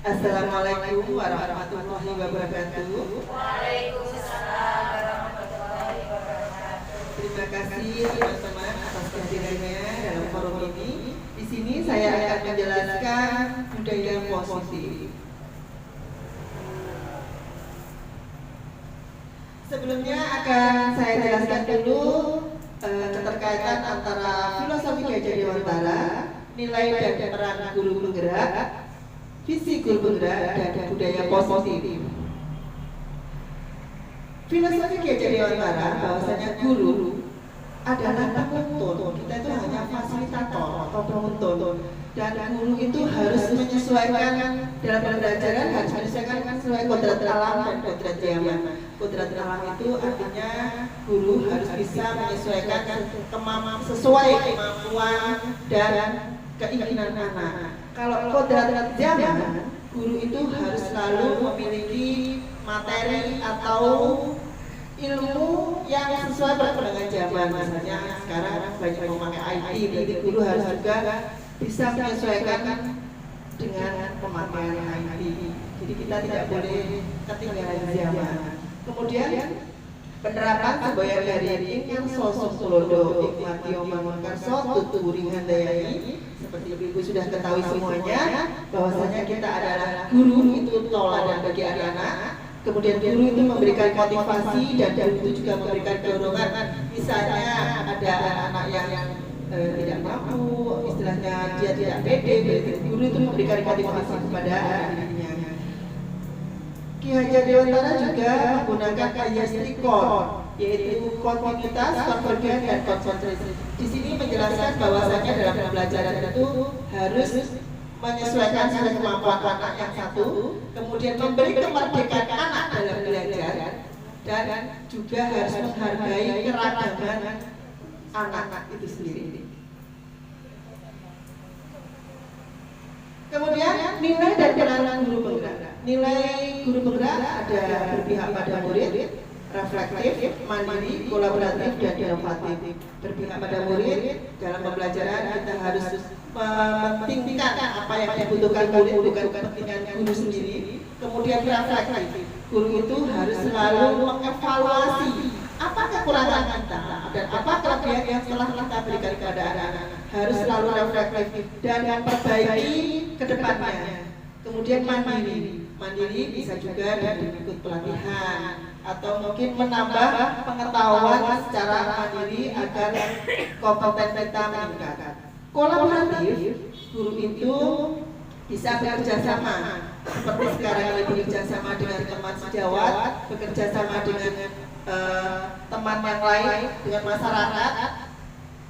Assalamualaikum warahmatullahi wabarakatuh. Waalaikumsalam warahmatullahi wabarakatuh. Terima kasih teman-teman atas kehadirannya dalam forum ini. Di sini saya akan menjelaskan budaya positif. Sebelumnya akan saya jelaskan dulu keterkaitan antara filosofi Gajah Dewantara, nilai dan peran guru penggerak, visi guru penggerak, dan budaya positif. Filosofi Gajah Dewantara bahwasanya guru adalah penuntun. Kita itu hanya fasilitator atau penuntun, dan guru itu harus menyesuaikan dalam pembelajaran, harus menyesuaikan sesuai kodrat alam dan kodrat zaman. Kodrat alam itu artinya guru harus bisa menyesuaikan sesuai kemampuan dan keinginan anak. Kalau kodrat zaman, guru itu harus selalu memiliki materi atau ilmu yang sesuai perkembangan zaman. Misalnya sekarang banyak memakai IT, jadi guru harus juga bisa menyesuaikan dengan pemakaian IT. Jadi kita tidak boleh ketinggalan zaman. Kemudian penerapan semboyan dari yang sosok tulodo ikmatio mangunkarso tuturi handayani. Seperti ibu sudah ketahui semuanya bahwasanya kita adalah guru itu teladan bagi anak-anak. Kemudian guru itu memberikan motivasi dan guru itu juga memberikan dorongan. Misalnya ada anak yang tidak mampu, istilahnya dia tidak pede, guru itu memberikan motivasi kepada anak-anaknya. Ki Hajar Dewantara juga menggunakan Kayastrikon, yaitu kontinuitas, konvergen, dan konsentrasi. Di sini menjelaskan bahwasanya dalam pembelajaran itu harus menyesuaikan sesuai kemampuan anak yang satu, kemudian memberi kemerdekaan anak dalam belajar, dan juga harus menghargai keragaman anak-anak itu sendiri. Kemudian nilai dan peran guru penggerak. Nilai guru penggerak ada berpihak pada murid, reflektif, mandiri, kolaboratif, dan inovatif. Berpihak pada murid dalam pembelajaran kita harus mementingkan apa yang dibutuhkan murid, bukan kepentingan guru sendiri. Kemudian reflektif, guru itu harus selalu mengevaluasi apa kekurangan kita dan apa kelebihan yang telah kita berikan kepada anak-anak. Harus selalu reflektif dan memperbaiki ke depannya. Kemudian mandiri bisa juga dari ikut pelatihan atau mungkin menambah pengetahuan secara mandiri agar kompeten kita meningkat. Kolaboratif, guru itu bisa bekerja sama, seperti sekarang ini bekerja sama dengan teman sejawat, bekerja sama dengan teman yang lain, dengan masyarakat,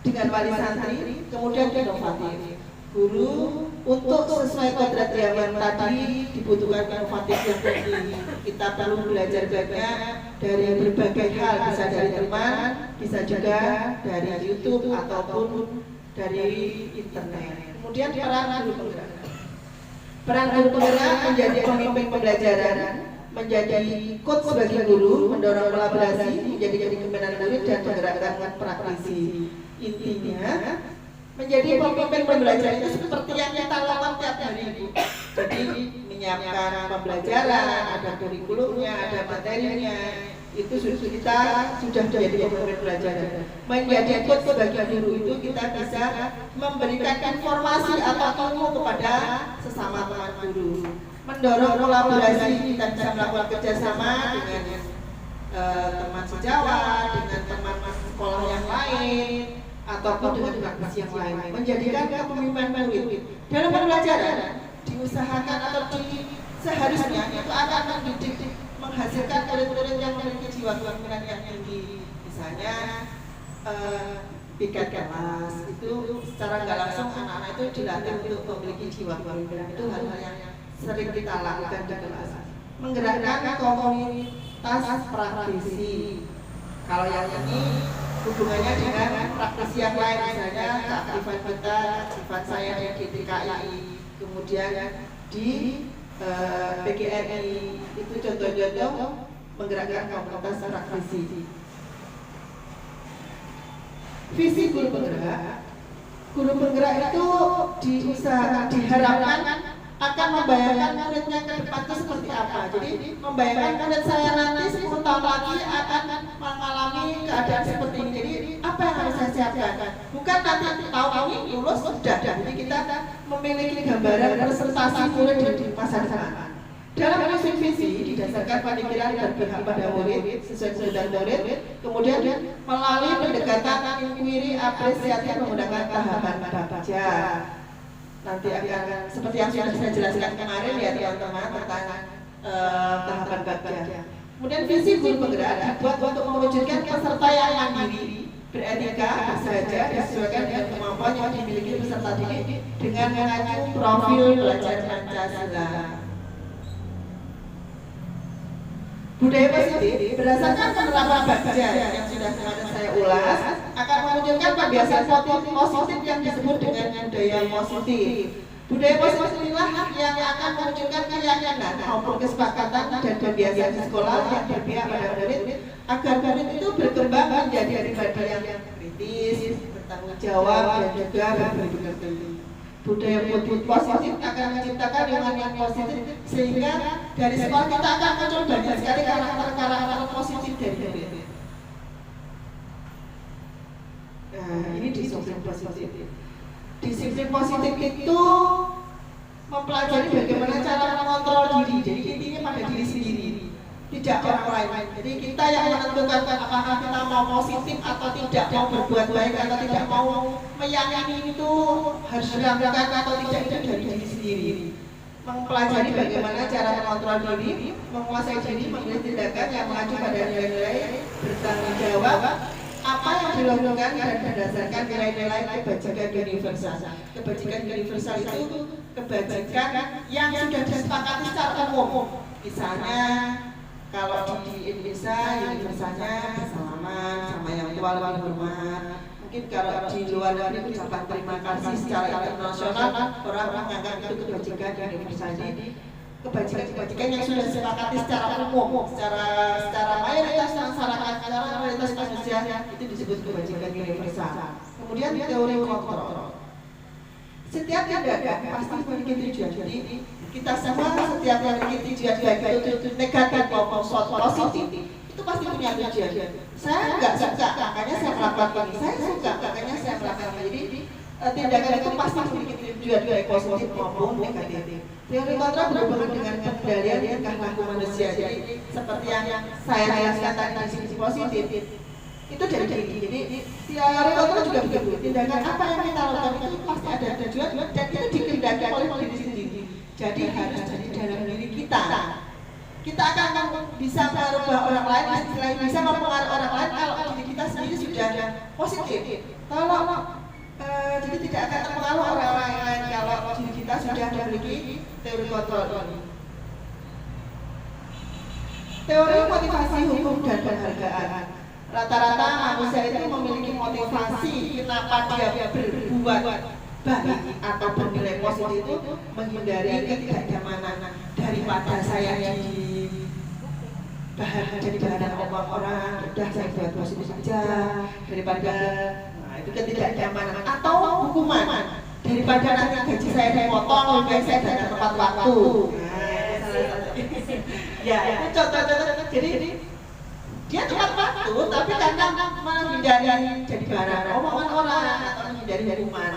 dengan wali santri. Kemudian inovatif, guru untuk sesuai kodrat zaman tadi dibutuhkan inovatif yang tinggi. Kita perlu belajar banyak dari berbagai hal, bisa dari teman, bisa juga dari YouTube ataupun dari internet. Kemudian peran guru penggerak. Peran guru penggerak menjadi pemimpin pembelajaran, menjadi coach sebagai guru, mendorong kolaborasi, menjadi kebimbingan murid dan menggerakkan praktisi. Intinya menjadi pemimpin pembelajaran itu seperti yang kita lakukan tiap hari, Bu. Jadi menyiapkan pembelajaran, ada kurikulumnya, ada materinya. Itu kita sudah menjadi pemimpin pembelajaran. Menjadi coach sebagai guru itu kita bisa memberikan informasi atau ilmu kepada sesama teman guru. Mendorong kolaborasi, kita bisa melakukan kerjasama dengan teman sejawat, dengan teman sekolah yang lain, ataupun dengan praktisi yang lain. Menjadikan kepemimpinan murid dalam pembelajaran diusahakan atau seharusnya itu akan mendidik, menghasilkan murid-murid yang memiliki jiwa kepemimpinan yang tinggi. Misalnya piket kelas itu secara nggak langsung anak-anak itu dilatih untuk memiliki jiwa kepemimpinan. Itu hal-hal yang sering kita lakukan di kelas. Menggerakkan komunitas praktisi. Kalau yang ini hubungannya dengan praktisi yang lain, misalnya keaktifan kita, keaktifan saya di DKI, kemudian di PGRI, itu contoh-contoh menggerakkan komunitas praktisi. Visi guru penggerak itu diharapkan akan membayangkan muridnya ke depan itu seperti apa. Jadi membayangkan murid saya nanti 10 tahun lagi akan mengalami keadaan seperti ini. Jadi apa yang harus saya siapkan? Bukan nanti tahun ini lulus sudah. Jadi kita memiliki gambaran presentasi murid di masa depan. Dalam menyusun visi didasarkan pemikiran berpihak pada murid sesuai kebutuhan murid, kemudian melalui pendekatan inquiry apresiatif menggunakan tahapan baca. Nanti akan seperti yang sudah saya jelaskan kemarin ya teman-teman tentang tahapan baca. Kemudian visi guru penggerak dibuat untuk mewujudkan peserta yang mandiri, beretika, bersahaja, disesuaikan dengan kemampuan yang dimiliki peserta didik dengan mengacu profil belajar Pancasila. Budaya positif berdasarkan penerapan baca yang sudah kemarin saya ulas akan memunculkan kebiasaan positif yang disebut dengan budaya positif. Budaya positif inilah yang akan memunculkan keyakinan maupun kesepakatan dan kebiasaan di sekolah yang berpihak pada murid agar murid itu berkembang menjadi pribadi yang kritis, bertanggung jawab dan juga berpikir. Budaya positif akan menciptakan lingkungan yang positif sehingga dari sekolah kita akan muncul banyak sekali karakter-karakter positif dari murid. Nah, ini disiplin positif. Disiplin positif itu mempelajari bagaimana cara mengontrol diri. Jadi intinya pada diri sendiri, tidak orang lain. Jadi kita yang menentukan apakah kita mau positif atau tidak, mau berbuat baik atau tidak, mau meyakini itu harus dilakukan atau tidak, itu dari diri sendiri. Mempelajari bagaimana cara mengontrol diri, menguasai diri, memilih tindakan yang mengacu pada nilai-nilai bertanggung jawab, apa yang dilakukan dan berdasarkan nilai-nilai kebajikan universal. Kebajikan universal itu kebajikan yang sudah disepakati secara umum. Misalnya kalau di Indonesia universalnya bersalaman sama yang tua lebih hormat. Mungkin kalau di luar negeri ucapan terima kasih secara internasional orang menganggap itu kebajikan universal. Jadi kebajikan yang sudah disepakati secara umum, secara mayoritas masyarakat, secara mayoritas manusia itu disebut kebajikan universal. Kemudian teori kontrol. Setiap tindakan pasti memiliki tujuan. Jadi kita semua setiap memiliki tujuan, baik itu negatif maupun positif, itu pasti punya tujuan. Saya nggak suka, makanya saya melakukan ini. Saya suka, makanya saya melakukan ini. Jadi tindakan itu pasti memiliki tujuan, baik positif maupun negatif. Teori kontrol berhubungan dengan pengendalian tingkah laku manusia. Jadi seperti yang saya jelaskan tadi di sisi positif, itu dari diri. Jadi teori kontrol juga begitu. Tindakan apa yang kita lakukan itu pasti ada tujuan dan itu dikendalikan oleh diri sendiri. Jadi harus dari dalam diri kita. Kita akan bisa merubah orang lain, selain bisa mempengaruhi orang lain kalau diri kita sendiri sudah positif. Jadi tidak akan terpengaruh orang lain kalau diri kita sudah memiliki teori kontrol ini. Teori motivasi hukum dan penghargaan. Rata-rata manusia itu memiliki motivasi kenapa dia berbuat baik atau bernilai positif itu menghindari ketidaknyamanan daripada saya jadi bahan omong orang, udah saya buat positif saja daripada itu ketidaknyamanan atau hukuman daripada nanti gaji saya dipotong, lebih saya datang tepat waktu. Ya itu contoh-contoh. Jadi dia tepat waktu, tapi karena menghindari jadi bahan omongan orang atau menghindari hukuman.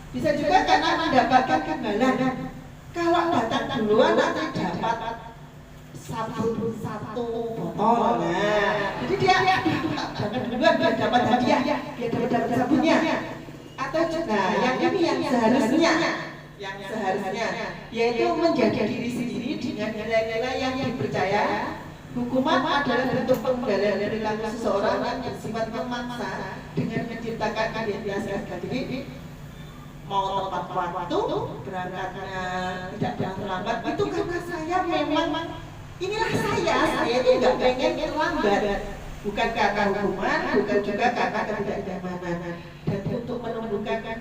Bisa juga karena mendapatkan imbalan. Kalau datang duluan nanti dapat satu botol. Nah, jadi dia jangan duluan biar dapat hadiah, biar dapat sabunnya. Atau yang ini yang seharusnya yaitu menjaga diri sendiri dengan nilai-nilai yang dipercaya. Hukuman adalah bentuk pengendalian perilaku seseorang yang bersifat memaksa dengan menciptakan identitas yang jadi mau tepat waktu, berangkatnya tidak terlambat, itu karena saya memang inilah saya itu nggak pengen terlambat, bukan karena hukuman, bukan juga karena ketidaknyamanan. Dan untuk menumbuhkan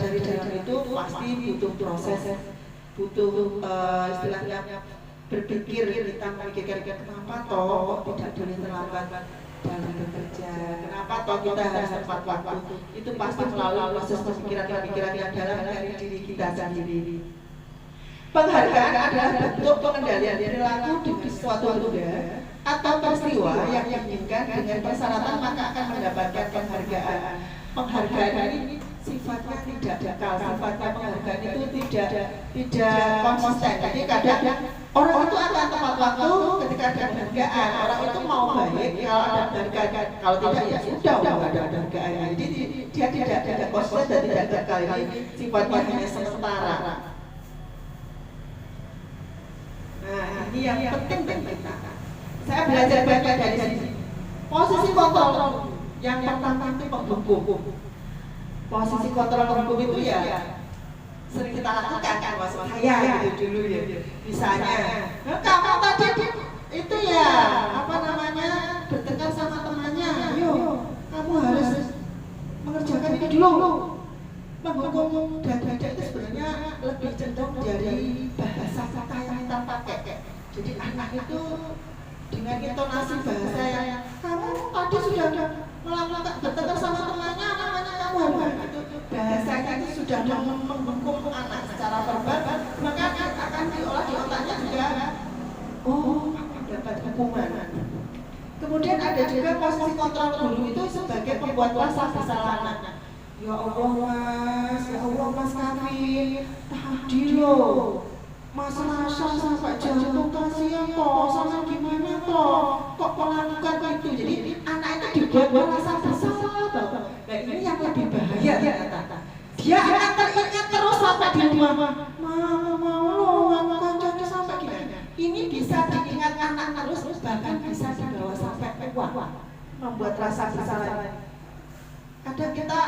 dari dalam itu pasti butuh proses, butuh istilahnya berpikir, kita memikirkan kenapa toh tidak boleh terlambat dalam bekerja, kenapa toh kita harus tepat waktu. Itu pasti melalui proses pemikiran yang dalam dari diri kita sendiri. Penghargaan adalah bentuk pengendalian perilaku di suatu benda atau peristiwa yang diinginkan dengan persyaratan maka akan mendapatkan penghargaan. Penghargaan ini sifatnya tidak kekal, sifatnya penghargaan itu tidak konsisten. Jadi kadang orang itu akan tepat waktu ketika ada penghargaan. Orang itu mau baik kalau ada penghargaan, kalau tidak ya sudah nggak ada penghargaan. Jadi dia tidak konsisten dan tidak kekal. Ini sifatnya hanya sementara. Nah, ini yang penting bagi kita. Saya belajar banyak dari sini. Posisi kontrol yang pertama itu penghukum. Posisi kontrol penghukum itu ya sering kita lakukan kan, Mas saya gitu dulu ya. Misalnya, kamu tadi itu ya apa namanya bertengkar sama temannya. Ayo, kamu harus mengerjakan ini dulu. Menghukum dan itu sebenarnya lebih cenderung dari bahasa kata yang kita pakai. Jadi anak itu dengan intonasi bahasa yang kamu tadi sudah melakukan bertengkar sama temannya, namanya kamu itu bahasanya itu sudah menghukum anak secara verbal, maka akan diolah di otaknya juga. Oh, dapat hukuman. Kemudian ada juga posisi kontrol guru itu sebagai pembuat rasa bersalah anak. Ya Allah Mas, ya Allah Mas Kevin, tadi loh Mas Rasa sampai jantung kasihan toh, sama gimana toh, kok melakukan itu. Jadi anak itu dibuat merasa bersalah toh. Nah ini yang lebih bahaya ternyata. Dia akan teringat terus sampai di rumah. Mau lo kancanya sampai gimana. Ini bisa diingat anak terus, bahkan bisa dibawa sampai tua, membuat rasa bersalah. Kadang kita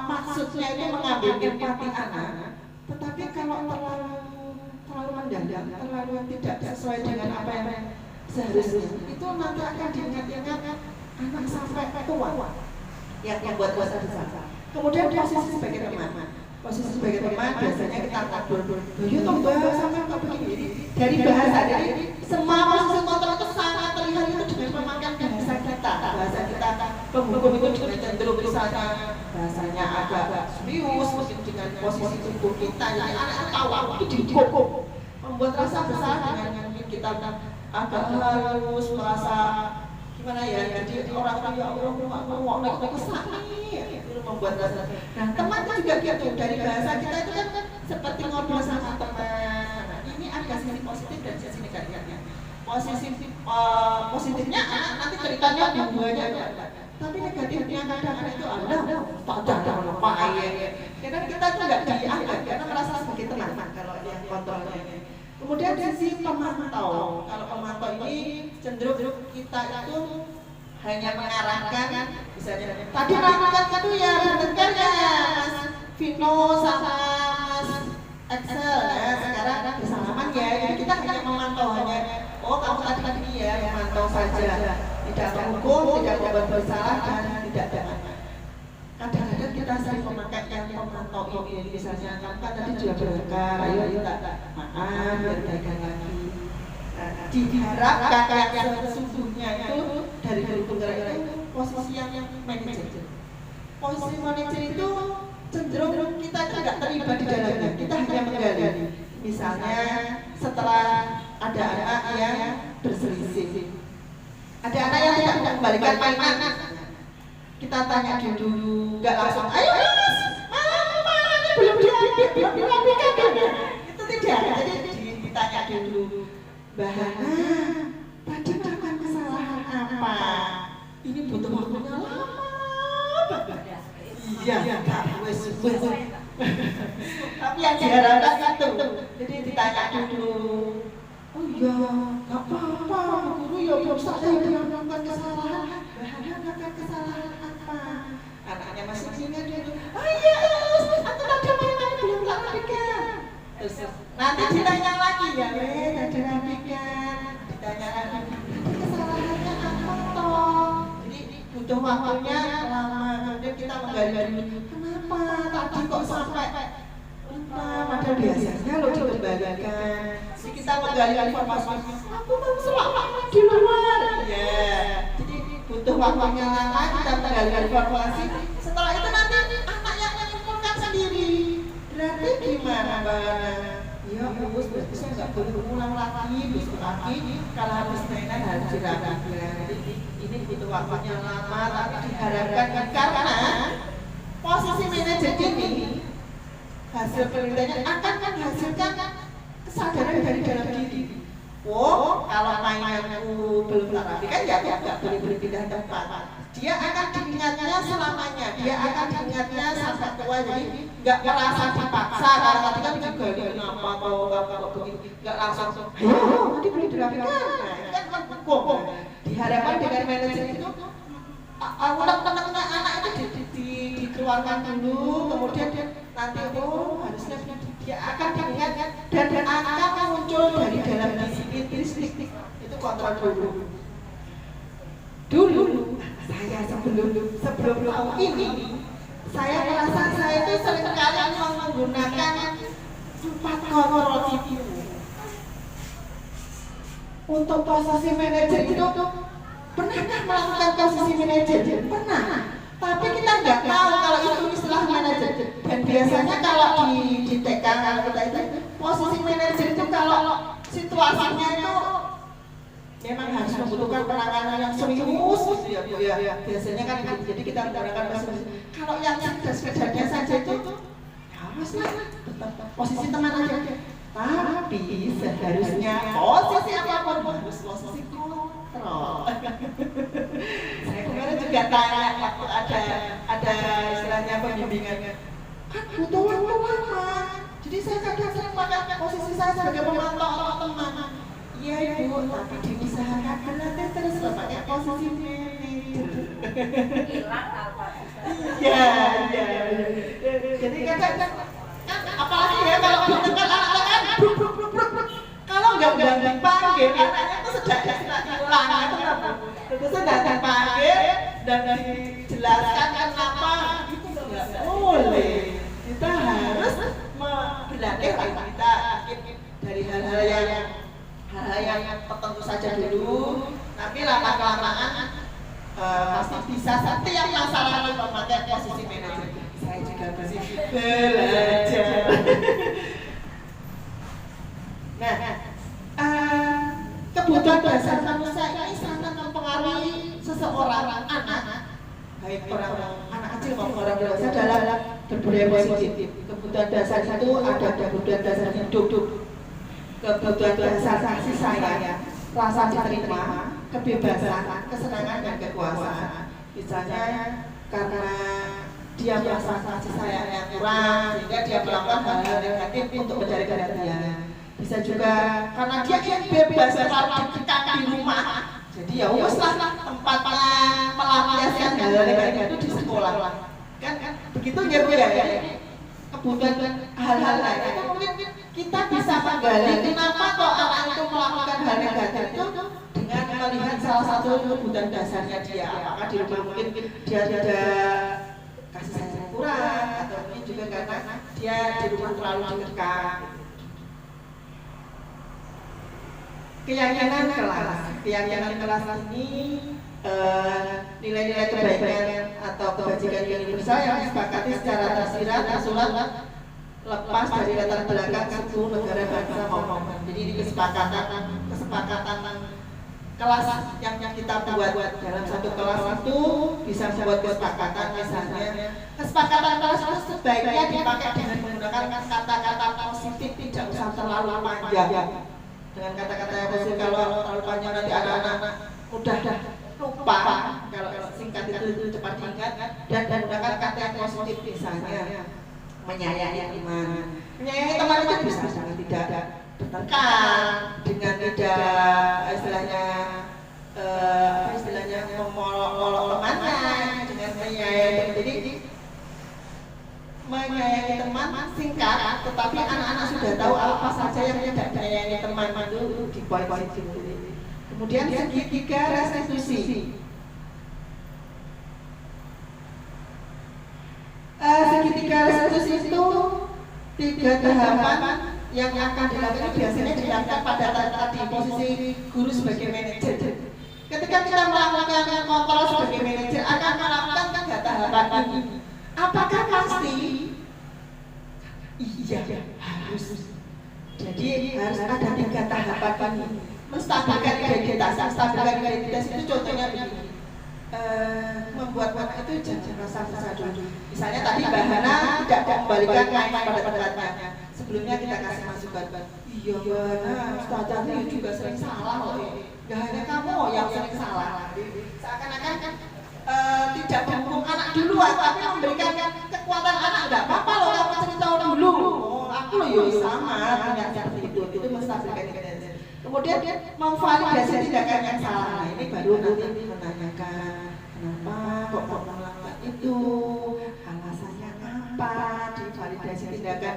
maksudnya itu mengambil empati anak, tetapi kalau terlalu mendalam, terlalu tidak sesuai dengan apa yang seharusnya, itu nanti akan diingat-ingat anak sampai tua yang membuat rasa bersalah. Kemudian posisi sebagai teman. Posisi sebagai teman biasanya kita ngobrol. Yo toh bahasa sampai kok begini. Dari bahasa, jadi semua posisi kontrol itu sangat terlihat itu dengan memakai bahasa kita. Bahasa kita penghukum itu dengan cenderung misalnya bahasanya agak serius, mungkin dengan posisi tubuh kita. Jadi anak tahu itu dihukum. Membuat rasa bersalah dengan mungkin kita agak halus, merasa gimana ya, jadi orang ya Allah aku sakit itu membuat rasa. Nah teman itu juga gitu, dari bahasa kita itu kan seperti ngobrol sama teman. Nah, ini ada sisi positif dan sisi negatifnya. Positifnya nanti ceritanya buahnya ya, tapi negatifnya kadang itu ada tak ada ngapain. Karena kita tuh nggak dianggap karena merasa sebagai teman kalau yang kontrolnya. Kemudian sisi pemantau. Kalau pemantau ini cenderung kita itu hanya mengarahkan, misalnya tadi rapat itu ya benar ya Mas Vino sama Mas Excel ya, sekarang bersalaman ya. Jadi kita hanya memantau hanya, oh kamu tadi ya memantau saja, tidak menghukum, tidak membuat bersalah dan tidak ada. Kadang-kadang kita sering memakai yang pemantau ini, misalnya kamu kan tadi sudah bertengkar, ayo kita maaf biar baikkan lagi. Diharapkan yang sesungguhnya itu dari guru penggerak itu posisi yang manajer. Posisi manajer itu cenderung kita tidak terlibat di dalamnya, kita hanya menggali. Misalnya setelah ada anak yang berselisih, ada anak yang tidak mengembalikan mainan, kita tanya dulu, nggak langsung, ayo mas, mana belum dirapikan ya? Itu tidak, jadi ditanya dulu, Bahana, tadi melakukan kesalahan apa? Ini butuh waktunya lama banget. Iya, wes. Tapi yang diharapkan itu, jadi ditanya dulu. Oh iya, nggak apa-apa, guru ya belum saya melakukan kesalahan. Bahana melakukan kesalahan apa? Anaknya masih ingat dulu. Oh iya, aku tadi mainan belum tak rapikan. Terus nanti ditanya lagi ya, tadi rapikan. Ditanya lagi, kesalahannya apa toh? Jadi butuh waktunya lama. Kemudian kita menggali dulu. Kenapa tadi kok sampai lupa? Padahal biasanya lo dikembalikan. Jadi kita menggali informasi. Aku mau selama di luar. Ya. Jadi butuh waktunya lama, kita menggali informasi. Setelah itu nanti anak yang menyimpulkan sendiri. Berarti gimana Mbak? Ya dihapus, berarti saya nggak boleh ulang lagi, besok lagi kalau habis mainan harus dirapikan. Jadi ini butuh waktunya lama, tapi diharapkan karena posisi manajer ini hasil penelitiannya akan menghasilkan kesadaran dari dalam diri. Oh, kalau mainanku belum tak rapikan ya nggak boleh berpindah tempat. Dia akan diingatnya selamanya, dia akan diingatnya sampai tua, jadi nggak merasa dipaksa. Kalau tadi kan juga kenapa kok begitu, nggak langsung ayo nanti boleh dirapikan. Nah, ini kan hukum. Diharapkan dengan manajer itu unek-uneknya anak itu dikeluarkan dulu, kemudian nanti harusnya dia akan diingatkan dan akan muncul dari dalam diri itu kontrol dulu. Saya sebelum tahu ini, saya merasa saya itu seringkali menggunakan 4 kontrol itu untuk posisi manajer itu. Pernahkah melakukan posisi manajer? Pernah. Tapi kita nggak tahu kalau itu istilah manajer. Dan biasanya kalau di TK kalau kita itu posisi manajer itu kalau situasinya itu memang harus membutuhkan penanganan yang serius gitu ya Bu ya. Biasanya kan jadi kita menggunakan posisi. Kalau yang sekedarnya saja itu ya mas lah, posisi teman aja. Tapi seharusnya posisi apapun harus posisi kontrol. Saya kemarin juga tanya waktu ada istilahnya pembimbingan. Kan butuh waktu lama. Jadi saya kadang sering pakai posisi saya sebagai pemantau atau teman. Iya Ibu, tapi diusahakan berlatih terus pakai posisi manajer. Hilang apa? Iya. Jadi kadang apalagi ya kalau ditekan anak-anak kalau nggak dipanggil anaknya itu sudah hilang itu sudah dipanggil dan dijelaskan kenapa itu nggak boleh. Kita harus berlatih kita dari hal-hal yang tertentu saja dulu, tapi lama-kelamaan pasti bisa setiap masalah memakai posisi manajer. Saya juga masih belajar. Nah, kebutuhan dasar manusia ini sangat mempengaruhi seseorang anak, baik anak kecil maupun orang dewasa dalam berbudaya positif. Kebutuhan dasar itu ada kebutuhan dasar hidup, kebutuhan dasar kasih sayang, rasa diterima, kebebasan, kesenangan dan kekuasaan. Misalnya karena dia merasa kasih sayang yang kurang sehingga dia melakukan hal-hal negatif untuk mencari perhatian. Bisa juga karena dia ingin bebas selalu dikekang di rumah. Jadi ya wes lah tempatnya melampiaskan hal-hal negatif itu di sekolah. Kan begitu ya Bu ya. Kebutuhan hal-hal lain itu mungkin kita bisa menggali kenapa kok anak itu melakukan hal negatif itu dengan melihat salah satu kebutuhan dasarnya dia. Apakah di rumah mungkin dia tidak kasih sayang kurang atau mungkin juga karena dia di rumah terlalu dikekang. Keyakinan kelas ini nilai-nilai kebaikan atau kebajikan yang universal yang disepakati secara tersirat tersurat lepas dari latar belakang suku negara bangsa maupun. Jadi ini kesepakatan kelas yang kita buat dalam satu kelas itu bisa membuat kesepakatan. Misalnya kesepakatan kelas itu sebaiknya dipakai dengan menggunakan kata-kata positif, tidak usah terlalu panjang. Dengan kata-kata yang positif, kalau terlalu panjang nanti anak-anak mudah lupa. Kalau singkat itu cepat diingat dan menggunakan kata yang positif, misalnya menyayangi teman. Menyayangi teman itu bisa dengan tidak bertengkar, dengan tidak istilahnya memolok-molok temannya, dengan menyayangi. Jadi menyayangi teman singkat, tetapi anak-anak sudah tahu apa saja yang tidak menyayangi teman itu di poin situ. Kemudian segitiga restitusi. Segitiga restitusi itu 3 tahapan yang akan dilakukan, biasanya dilakukan pada tadi posisi guru sebagai manajer. Ketika kita melakukan kontrol sebagai manajer akan melakukan 3 tahapan ini. Apakah pasti? Iya, harus. Jadi harus ada 3 tahapan ini. Menstabilkan identitas itu contohnya begini. Membuat anak itu jangan rasa bersalah dulu. Misalnya tadi Mbak Hana tidak mengembalikan mainan pada tempatnya. Sebelumnya kita kasih masukan. Iya Mbak Hana, Ustazah itu juga sering salah loh. Gak hanya kamu yang sering salah. Seakan-akan tidak mendukung anak duluan, tapi memberikan kekuatan anak. Enggak apa-apa loh kamu cerita dulu. Oh, aku loh ya sama punya seperti itu. Itu menstabilkan identitas. Kemudian memvalidasi tindakan yang salah. Nah, ini baru nanti menanyakan kenapa kok melakukan itu, alasannya apa, divalidasi tindakan,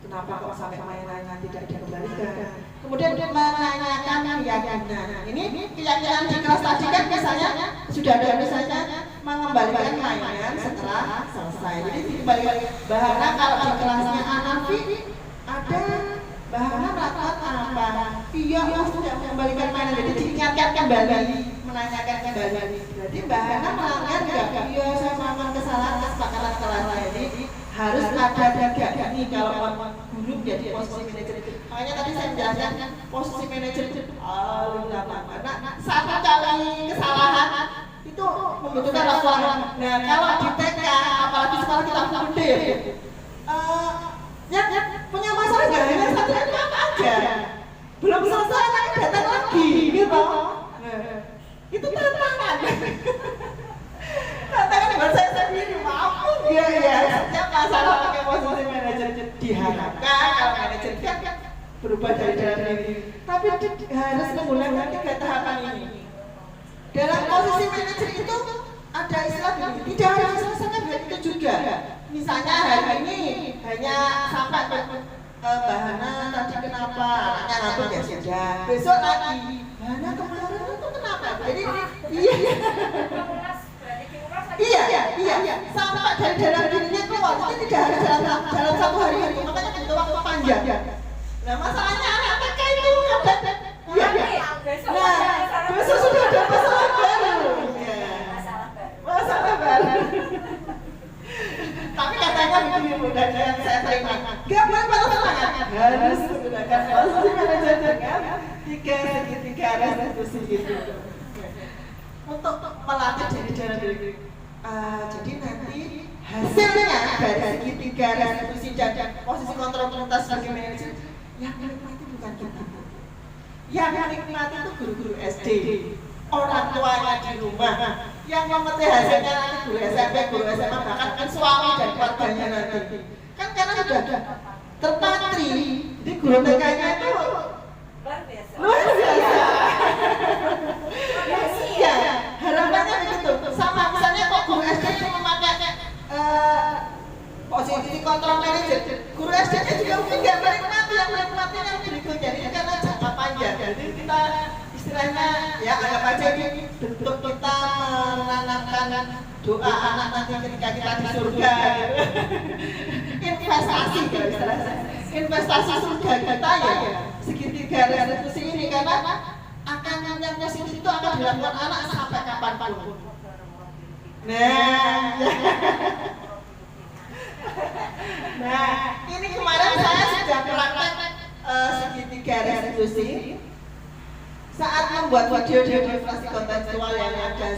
kenapa kok sampai mainannya tidak dikembalikan. Kemudian menanyakan keyakinan. Ini keyakinan di kelas tadi kan misalnya sudah ada misalnya mengembalikan mainan setelah selesai. Jadi dikembalikan bahana kalau di kelasnya Anafi ada bahana melakukan apa? Iya, sudah mengembalikan mainan. Jadi diingatkan kembali, menanyakan kembali. Jadi bahana melanggar enggak? Iya, saya melakukan kesalahan kesepakatan kelasnya. Jadi harus ada 3 ini kalau guru menjadi posisi manajer. Makanya tadi saya menjelaskan posisi manajer itu karena 1 kali kesalahan itu membutuhkan waktu lama. Nah, kalau di TK apalagi sekolah kita gede ya punya masalah nggak hanya 1 kali apa aja, belum selesai lagi datang lagi gitu. Nah, itu tantangan. Tantangan buat saya sendiri, mampu dia ya. Setiap masalah pakai posisi manajer diharapkan kalau manajer kan berubah dari dalam diri, tapi harus menggunakan 3 tahapan ini. Dalam posisi manajer itu ada istilah begini, tidak harus diselesaikan begitu juga. Misalnya hari ini hanya sampai bahana tadi kenapa anaknya ngambek ya sudah, besok lagi bahana kemarin itu kenapa? Jadi iya sampai dari dalam dirinya keluar, tapi tidak harus dalam 1 hari itu, makanya butuh waktu panjang. Nah masalahnya anak TK itu besok sudah ada masalah baru. Masalah baru. Tapi katanya begini Bu, dan yang saya terima, gak boleh patah semangat, harus menggunakan posisi manajer dengan 3 segitiga restitusi itu untuk melatih dari dalam diri. Jadi nanti hasilnya dari segitiga restitusi dan posisi kontrol tuntas sebagai manajer, yang menikmati bukan kita, yang menikmati itu guru-guru SD, orang tuanya di rumah, yang memetik hasilnya nanti guru SMP, guru SMA, bahkan kan suami dan keluarganya nanti. Kan karena sudah terpatri, jadi guru TK-nya itu luar biasa. Iya, harapannya begitu. Sama misalnya kok guru SD yang memakai posisi kontrol manajer, guru SD-nya juga mungkin nggak menikmati, yang menikmati yang berikutnya. Ini karena jangka panjang. Jadi kita istilahnya ya anggap aja ini bentuk kita menanamkan doa anak nanti ketika kita di surga. Investasi kalau istilahnya, investasi surga kita ya segitiga restitusi ini, karena akan yang positif itu akan dilakukan anak sampai kapanpun. Nah, ini kemarin saya sudah praktek segitiga restitusi. Saat membuat video demonstrasi kontekstual yang ada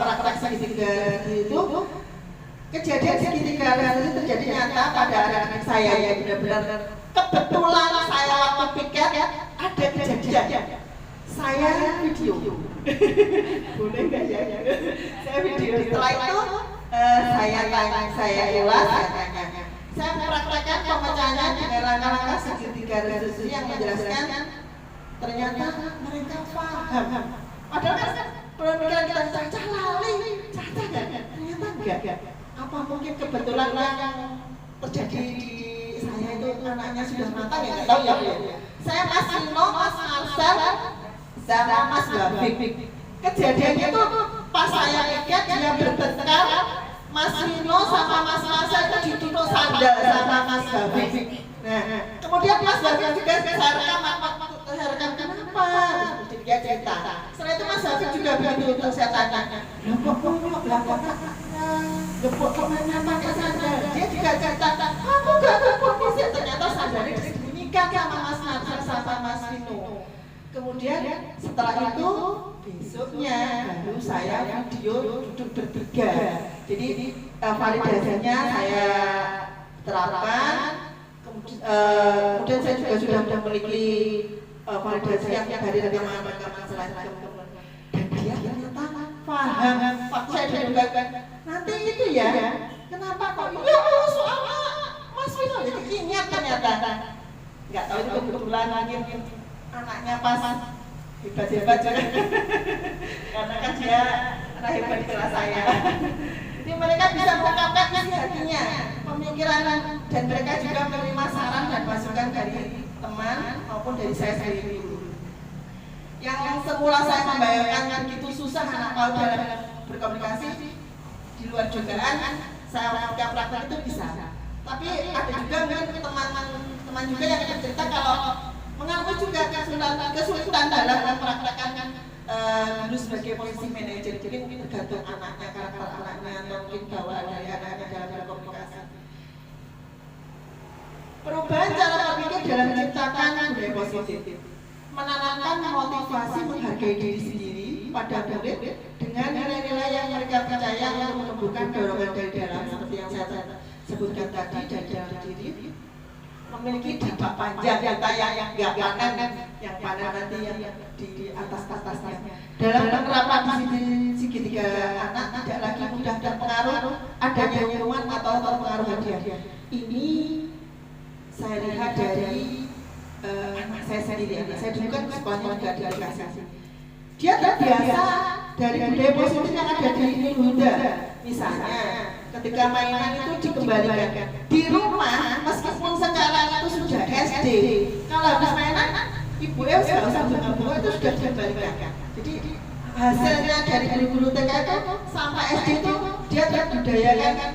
praktek segitiga itu, kejadian segitiga restitusi terjadi nyata pada anak-anak saya yang benar-benar kebetulan saya waktu piket ada kejadian. Saya video, boleh nggak ya? Saya video. Setelah itu saya ulas, saya mempraktekkan pemecahannya dengan langkah-langkah segitiga restitusi yang menjelaskan. Ternyata mereka paham. Padahal kan pemikiran kita Caca lali, Caca ternyata enggak. Apa mungkin kebetulan yang terjadi di saya itu anaknya sudah matang ya? Nggak tahu ya. Saya Mas Nino, Mas Marcel, sama Mas Gavik. Kejadiannya itu pas saya ikat dia bertengkar, Mas Nino sama Mas Marcel itu ditutup sandal sama Mas Gavik. Nah, kemudian Mas Gavik juga saya rekam kenapa? Dia cerita. Setelah itu Mas Gavik juga begitu, untuk saya tanya. Gepuk kemana pakai sandal? Dia juga cerita. Aku gak gepuk sih, ternyata sandalnya disembunyikan. sama Mas Natsir sama Mas Vino. Kemudian setelah itu besoknya baru saya video duduk bertiga. Jadi validasinya saya terapkan. Kemudian saya juga sudah memiliki validasi yang dari rekaman-rekaman selanjutnya. Dan dia ternyata paham. Waktu saya didugakan nanti itu ya. Kenapa kok? Ya soalnya Mas Vino jadi ingat ternyata. Nggak tahu itu kebetulan mungkin anaknya pas hebat-hebat juga. Karena kan dia anak hebat di kelas saya. Jadi mereka bisa mengungkapkan isi hatinya, pemikiran, dan mereka juga menerima saran dan masukan dari teman maupun dari saya sendiri. Yang semula saya membayangkan begitu susah anak PAUD dalam berkomunikasi, di luar dugaan saya ketika praktek itu bisa. Tapi ada juga mungkin teman-teman juga yang bercerita kalau mengalami juga kesulitan dalam mempraktekkan guru sebagai posisi manajer. Jadi mungkin tergantung anaknya, karakter anaknya, atau mungkin bawaan dari anaknya dalam berkomunikasi. Perubahan cara berpikir dalam menciptakan budaya positif, menanamkan motivasi menghargai diri sendiri pada murid dengan nilai-nilai yang mereka percaya untuk menumbuhkan dorongan dari dalam seperti yang saya sebutkan tadi dari dalam diri, memiliki dampak panjang data yang nggak panen, yang panen nanti yang di atasnya. Dalam penerapan visi segitiga anak tidak lagi mudah terpengaruh adanya hukuman atau terpengaruh hadiah. Ini saya lihat dari anak saya sendiri. Anak saya dulu kan sekolahnya juga di edukasi. Dia terbiasa dari budaya positif yang ada di Huda. Misalnya ketika mainan itu dikembalikan di rumah, meskipun sekarang itu sudah SD, kalau habis mainan ibu sudah usah bunga-bunga itu sudah dikembalikan. Jadi hasilnya dari guru-guru TK itu sampai SD itu dia terbudayakan.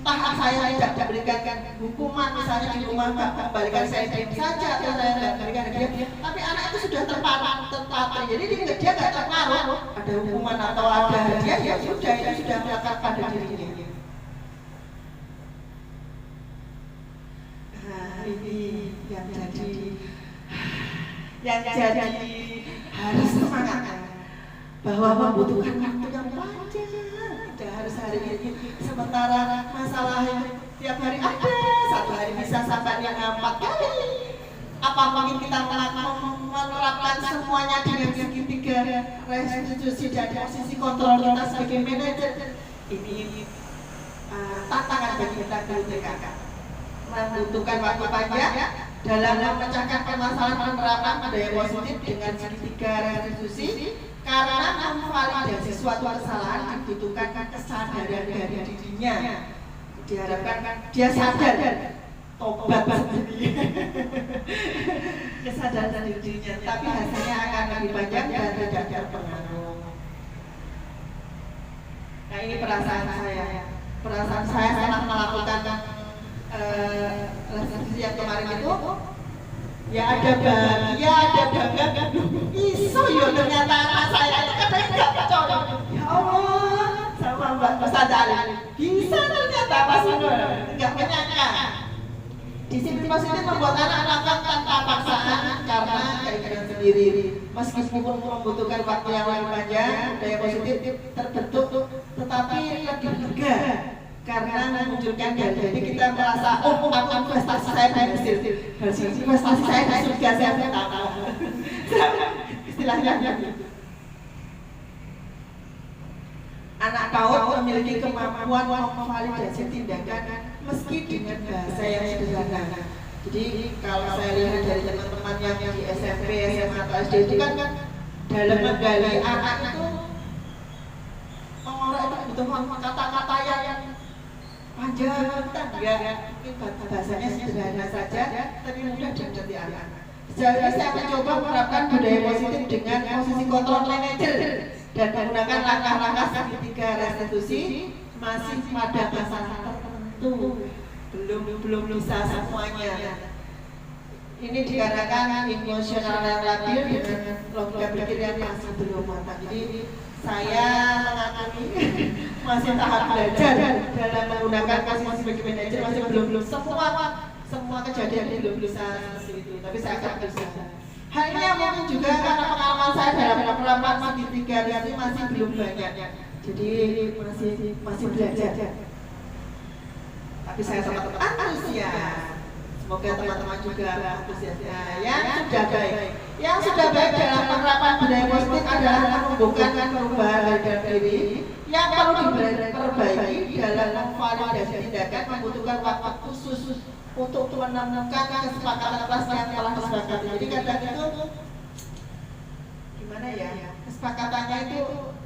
Entah saya tidak berikan hukuman misalnya di rumah nggak kembalikan saya diam saja atau saya nggak berikan dia, tapi anak itu sudah terpatri. Jadi dia nggak terpengaruh ada hukuman atau ada hadiah, ya sudah itu sudah melekat pada dirinya. Ini yang jadi harus semangat bahwa membutuhkan waktu yang panjang, tidak harus hari ini. Sementara masalah tiap hari ada, satu hari bisa sampai yang 4 kali. Apa mungkin kita menerapkan semuanya dengan segitiga restitusi dan posisi kontrol kita sebagai manajer? Ini tantangan bagi kita guru TK. Membutuhkan waktu panjang dalam memecahkan permasalahan penerapan budaya positif dengan segitiga restitusi, karena memvalidasi suatu kesalahan dibutuhkan kesadaran dari dirinya. Diharapkan dia sadar, tobat sendiri, kesadaran dari dirinya, tapi hasilnya akan lebih panjang dan tidak terpengaruh. Nah, ini perasaan saya. Perasaan saya setelah melakukan restitusi yang kemarin itu, ya ada bahagia, ada bangga. Iso yo ternyata anak saya itu katanya nggak percaya. Ya Allah, sama Mbak Sadar bisa ternyata Mas Nur, nggak menyangka. Disiplin positif membuat anak melakukan tanpa paksaan karena keinginan sendiri. Meskipun membutuhkan waktu yang lebih panjang, budaya positif terbentuk, tetapi lebih lega karena memunculkan jadi kita merasa aku investasi saya berhasil, investasi saya di surga saya pertama. Istilahnya anak PAUD memiliki kemampuan memvalidasi tindakan meski dengan bahasa yang sederhana. Jadi kalau saya lihat dari teman-teman yang di SMP, SMA atau SD itu kan dalam menggali anak itu mengorek itu kebutuhan kata-kata yang panjang, mungkin bahasanya sederhana saja, tapi mudah dimengerti anak. Sejauh ini saya mencoba menerapkan budaya positif dengan posisi kontrol manajer dan menggunakan langkah-langkah segitiga restitusi masih pada masalah tertentu, belum bisa semuanya. Ini dikarenakan emosional yang labil dengan logika pikir yang masih belum matang. Jadi saya mengakui masih tahap belajar dalam menggunakan posisi sebagai manajer, masih belum semua kejadian belum bisa seperti itu, tapi saya akan berusaha. Hal ini yang mungkin juga karena pengalaman saya dalam penerapan segitiga ini masih belum banyak, jadi masih belajar. Tapi saya tetap antusias. Semoga teman-teman juga antusias. Yang sudah baik dalam penerapan budaya positif adalah menumbuhkan perubahan dari dalam diri. Yang perlu diperbaiki dalam memvalidasi tindakan membutuhkan waktu khusus untuk menemukan kesepakatan kelas yang telah disepakati. Jadi kadang itu gimana ya, kesepakatannya itu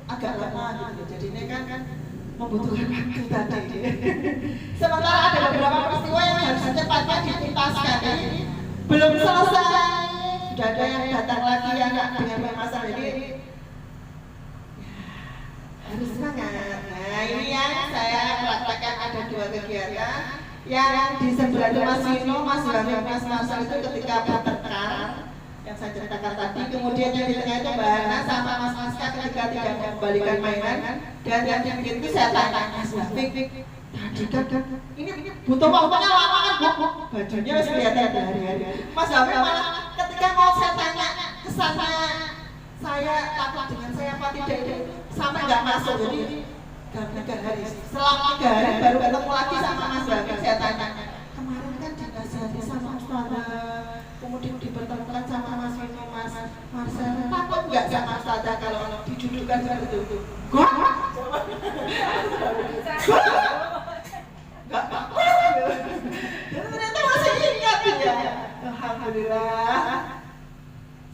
agak lama gitu. Jadi ini kan membutuhkan waktu tadi. Sementara ada beberapa peristiwa yang harus secepatnya dituntaskan. Belum selesai, sudah ada yang datang lagi yang dengan bermasalah. Jadi harus semangat. Nah ini yang saya praktekkan, ada 2 kegiatan. Yang di sebelah itu Mas Vino, Mas Wahid, Mas Marcel itu ketika bertengkar yang saya ceritakan tadi. Kemudian yang di tengah itu Mbak Hana sama Mas Maska ketika tidak mengembalikan mainan. Dan yang dibikin itu saya tanya Mas Wahid, tadi kan ini butuh waktunya lama kan Bu? Bajunya harus kelihatan hari-hari. Mas Wahid malah ketika mau saya tanya kesannya saya takut dengan saya apa tidak itu sampai nggak masuk. Jadi 3 hari, selang 3 hari baru ketemu lagi sama Mas Wahid. Saya tanya, kemarin kan dinasihati sama Ustazah, kemudian dipertemukan sama Mas Vino, Mas Marcel, takut nggak sama Ustazah kalau dijudukan seperti itu? Nggak ternyata masih ingat ya. Alhamdulillah.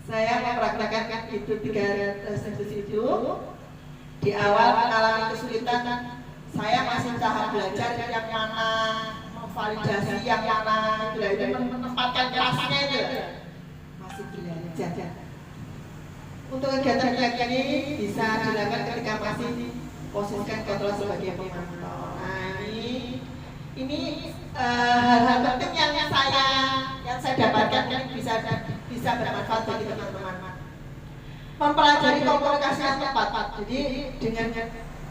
Saya mempraktekkan itu 3 tersebut itu. Di awal mengalami kesulitan, saya masih tahap belajar yang mana memvalidasi, yang mana itu menempatkan kelasnya itu masih belajar. Untuk kegiatan ini bisa dilakukan ketika masih posisikan kontrol sebagai pemantau. Nah ini hal-hal penting yang saya dapatkan ini bisa bermanfaat bagi teman-teman. Mempelajari komunikasi yang tepat. Jadi dengan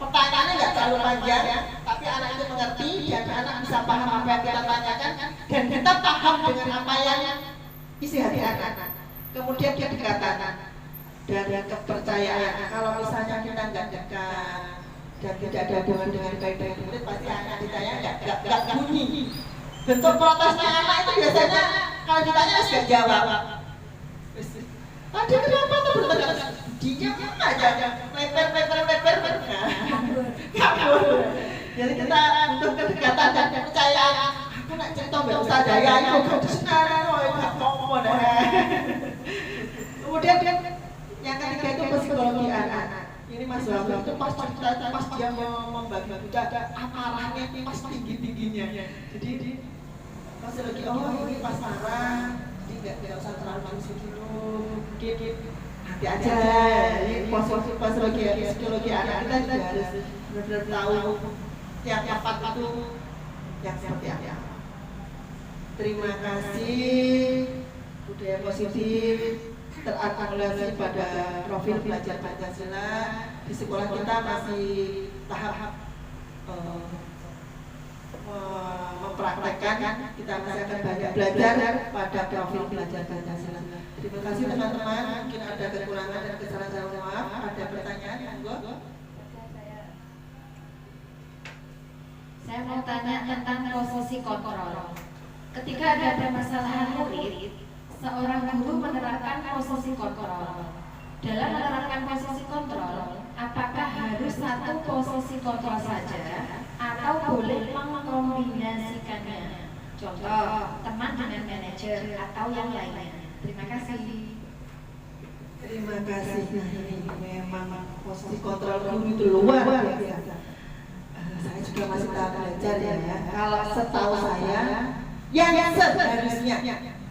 pertanyaannya nggak terlalu panjang, tapi anak itu mengerti dan anak bisa paham apa yang kita tanyakan dan kita paham dengan apa yang isi hati anak. Kemudian dia dikatakan dan kepercayaan. Kalau misalnya kita nggak dekat dan tidak ada hubungan dengan baik dengan murid, pasti anak ditanya nggak bunyi. Bentuk protesnya anak itu biasanya kalau ditanya nggak jawab. Tadi kenapa tuh bertengkar? Diam aja, leper. Kabur. Jadi kita butuh kedekatan dan kepercayaan. Aku nak cerita mbak Ustazah ya, ayo gak sekarang, gak ngomong deh. Kemudian yang ketiga itu psikologi anak. Ini Mas Wahid itu pas dia membagi dada, amarahnya pas tinggi-tingginya. Jadi pas lagi ini pas marah. Tidak usah terlalu manis dulu, hati aja. Ini psikologi anak kita juga harus benar-benar tahu tiap part itu yang seperti apa. Terima kasih. Budaya positif terakumulasi pada profil belajar Pancasila. Di sekolah kita masih tahap mempraktekkan, kita masih akan banyak belajar pada profil belajar Pancasila. Terima kasih teman-teman, mungkin ada kekurangan dan kesalahan, maaf. Ada pertanyaan, monggo. Saya mau tanya tentang posisi kontrol. Ketika ada permasalahan murid, seorang guru menerapkan posisi kontrol. Dalam menerapkan posisi kontrol, apakah harus satu posisi kontrol saja atau boleh mengkombinasikannya? Contoh, teman dengan manajer atau yang lainnya. Terima kasih. Terima kasih. Nah ini memang posisi kontrol guru itu luar biasa. Saya juga masih tahap belajar ya. Kalau setahu saya, yang seharusnya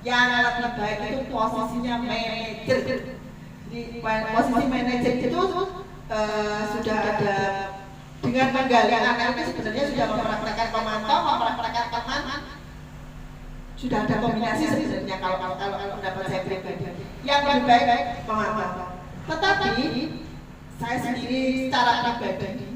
yang lebih baik itu posisinya manajer. Di posisi manajer itu sudah ada dengan menggali anak itu sebenarnya sudah mempraktekkan pemantau, mempraktekkan teman, sudah ada kombinasi sebenarnya kalau pendapat saya pribadi. Yang lebih baik pemantau. Tetapi saya sendiri secara pribadi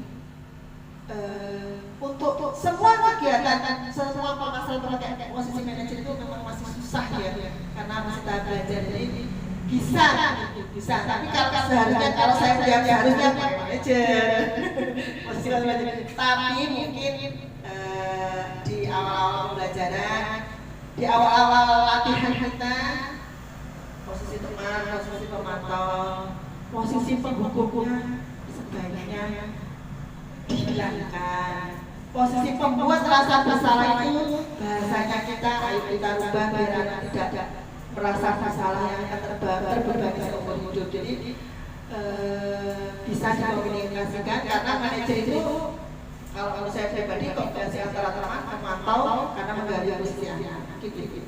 untuk semua kegiatan, semua permasalahan terkait posisi manajer itu memang masih susah ya, karena masih tahap belajar. Jadi bisa. Tapi kalau seharusnya kalau saya jawab seharusnya manajer, posisi manajer. Tapi mungkin di awal-awal pembelajaran, di awal-awal latihan kita, posisi teman, posisi pemantau, posisi penghukumnya sebaiknya dihilangkan. Posisi pembuat rasa bersalah itu bahasanya kita ayo kita rubah biar anak tidak merasa bersalah yang akan terbebani seumur hidup. Jadi bisa dikomunikasikan karena manajer itu kalau saya pribadi komunikasi antara teman memantau karena menggali posisi anak gitu.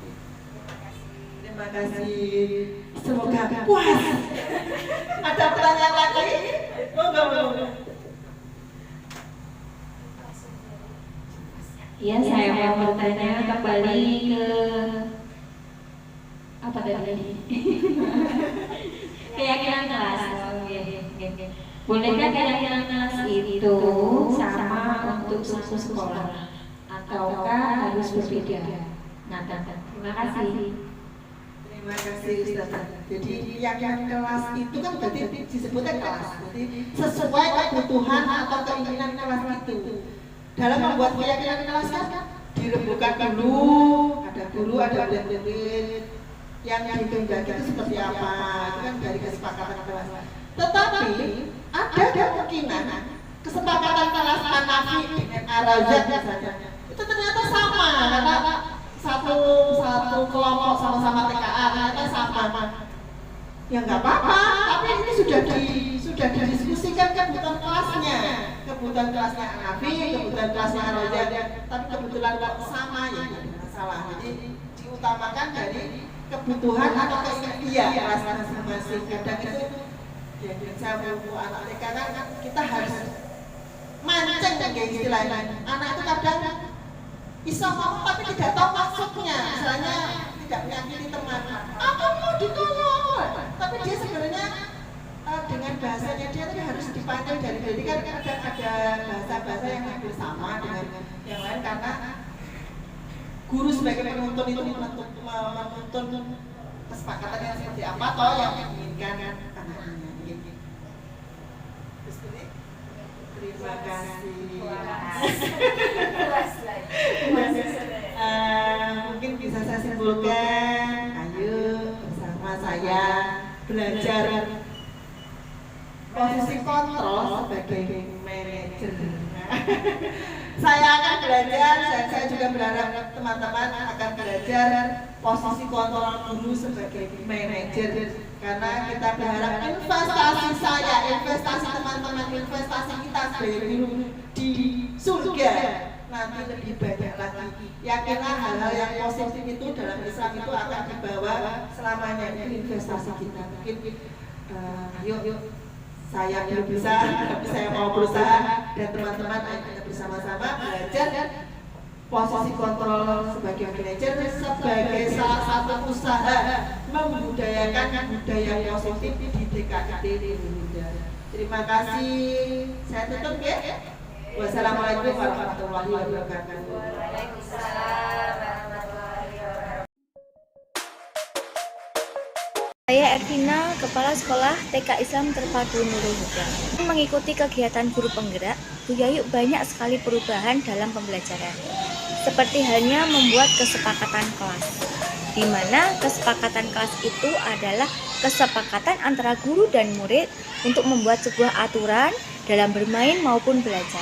Terima kasih. Semoga puas. Ada pertanyaan lagi? Monggo. Ya, saya mau bertanya kembali ke apa tadi? Keyakinan kelas. Bolehkah keyakinan kelas itu sama untuk suatu sekolah ataukah harus berbeda? Nah, terima kasih. Terima kasih Ustaz. Jadi keyakinan kelas itu kan berarti disebutnya kelas. Jadi sesuai kebutuhan atau keinginan kelas itu. Dalam membuat keyakinan kelas kan dirembukan dulu, ada guru, ada murid-murid yang dikehendaki itu seperti apa, itu kan dari kesepakatan kelas. Tetapi ada kemungkinan kesepakatan kelas Hanafi dengan Ar-Razzaq misalnya itu ternyata sama karena satu kelompok sama-sama TKA ternyata sama. Ya nggak apa-apa, tapi ini sudah didiskusikan kebutuhan kelasnya Hanafi, kebutuhan kelasnya Ar-Razzaq, tapi kebetulan kok sama ya masalah. Jadi diutamakan dari kebutuhan atau keinginan kelas masing-masing. Kadang itu ya saya mau anak TK kan kita harus mancing kayak istilahnya. Anak itu kadang bisa ngomong tapi tidak tahu maksudnya. Misalnya tidak menyakiti teman. Apa mau ditolong? Tapi dia sebenarnya dengan bahasanya dia tuh harus dipanggil dari kan kadang ada bahasa-bahasa yang hampir sama dengan yang lain karena guru sebagai penuntun itu menuntun kesepakatan yang seperti apa toh yang diinginkan anaknya gitu. Terima kasih. Mungkin bisa saya simpulkan, ayo bersama saya belajar posisi kontrol sebagai manajer. Saya akan belajar dan saya juga berharap teman-teman akan belajar posisi kontrol guru sebagai manajer karena kita berharap investasi saya, investasi teman-teman, investasi kita sebagai guru di surga nanti lebih banyak lagi. Yakinlah hal-hal yang positif itu dalam Islam itu akan dibawa selamanya, itu investasi kita. Mungkin yuk saya belum bisa, tapi saya mau berusaha dan teman-teman ayo kita bersama-sama belajar posisi kontrol sebagai manajer sebagai salah satu usaha membudayakan budaya positif di DKID di Indonesia. Terima kasih. Saya tutup ya. Wassalamualaikum warahmatullahi wabarakatuh. Waalaikumsalam warahmatullahi wabarakatuh. Saya Ervina, Kepala Sekolah TK Islam Terpadu Nurul Huda. Mengikuti kegiatan guru penggerak, Bu Yayu banyak sekali perubahan dalam pembelajaran. Seperti halnya membuat kesepakatan kelas, di mana kesepakatan kelas itu adalah kesepakatan antara guru dan murid untuk membuat sebuah aturan dalam bermain maupun belajar.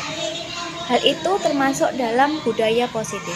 Hal itu termasuk dalam budaya positif.